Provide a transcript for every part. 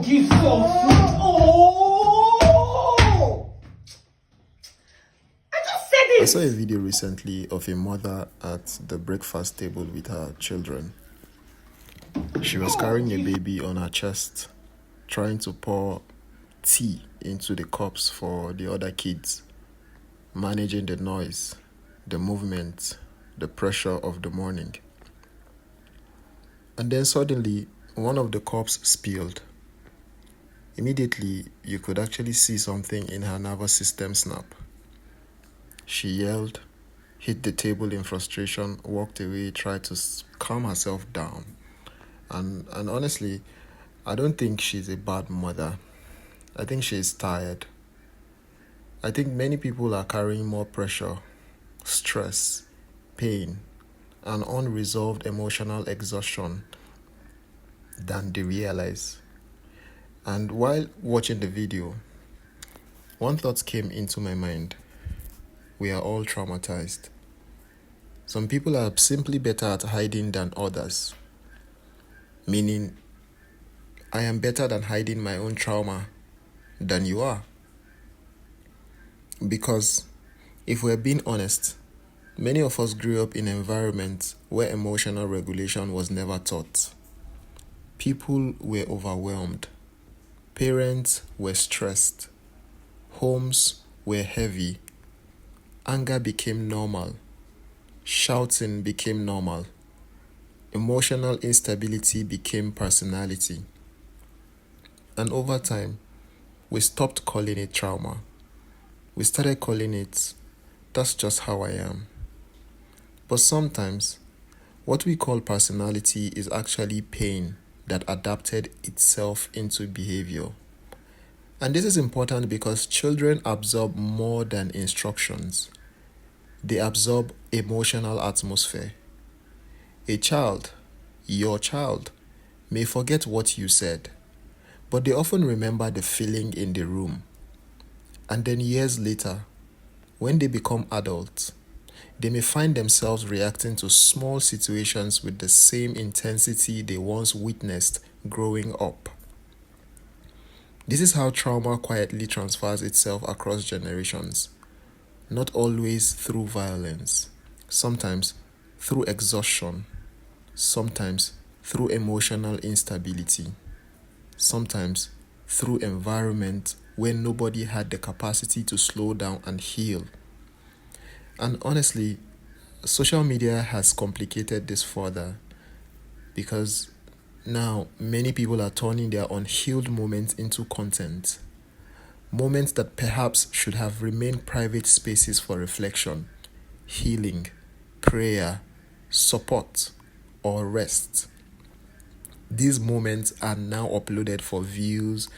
Jesus! Oh! I just said it! I saw a video recently of a mother at the breakfast table with her children. She was carrying a baby on her chest, trying to pour tea into the cups for the other kids, managing the noise, the movement, the pressure of the morning. And then suddenly, one of the cups spilled. Immediately, you could actually see something in her nervous system snap. She yelled, hit the table in frustration, walked away, tried to calm herself down. And honestly, I don't think she's a bad mother. I think she's tired. I think many people are carrying more pressure, stress, pain, and unresolved emotional exhaustion than they realize. And while watching the video, one thought came into my mind. We are all traumatized. Some people are simply better at hiding than others. Meaning, I am better than hiding my own trauma than you are. Because if we're being honest, many of us grew up in environments where emotional regulation was never taught. People were overwhelmed. Parents were stressed. Homes were heavy. Anger became normal. Shouting became normal. Emotional instability became personality. And over time, we stopped calling it trauma. We started calling it, that's just how I am. But sometimes, what we call personality is actually pain that adapted itself into behavior. And this is important because children absorb more than instructions. They absorb emotional atmosphere. A child, your child, may forget what you said, but they often remember the feeling in the room. And then years later, when they become adults, they may find themselves reacting to small situations with the same intensity they once witnessed growing up. This is how trauma quietly transfers itself across generations, not always through violence, sometimes through exhaustion, sometimes through emotional instability, sometimes through environment where nobody had the capacity to slow down and heal. And honestly, social media has complicated this further because now many people are turning their unhealed moments into content. Moments that perhaps should have remained private spaces for reflection, healing, prayer, support, or rest. These moments are now uploaded for views,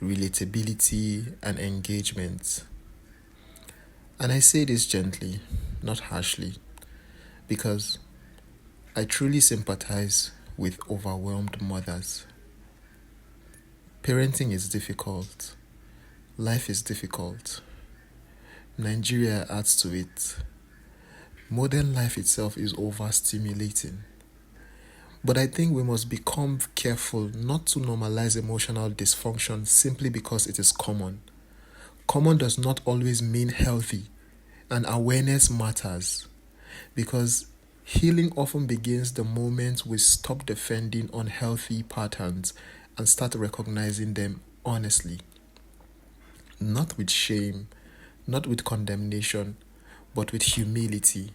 relatability, and engagement. And I say this gently, not harshly, because I truly sympathize with overwhelmed mothers. Parenting is difficult. Life is difficult. Nigeria adds to it. Modern life itself is overstimulating. But I think we must become careful not to normalize emotional dysfunction simply because it is common. Common does not always mean healthy, and awareness matters because healing often begins the moment we stop defending unhealthy patterns and start recognizing them honestly. Not with shame, not with condemnation, but with humility.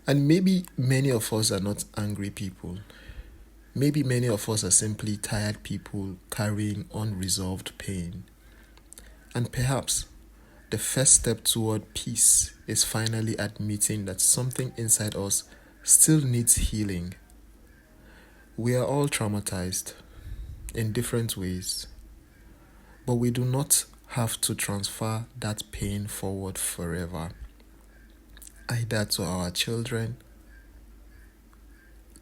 And maybe many of us are not angry people. Maybe many of us are simply tired people carrying unresolved pain. And perhaps the first step toward peace is finally admitting that something inside us still needs healing. We are all traumatized in different ways, but we do not have to transfer that pain forward forever, either to our children,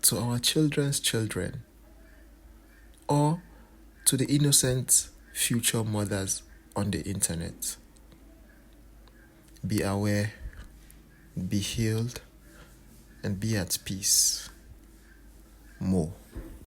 to our children's children, or to the innocent future mothers on the internet. Be aware, be healed, and be at peace. More.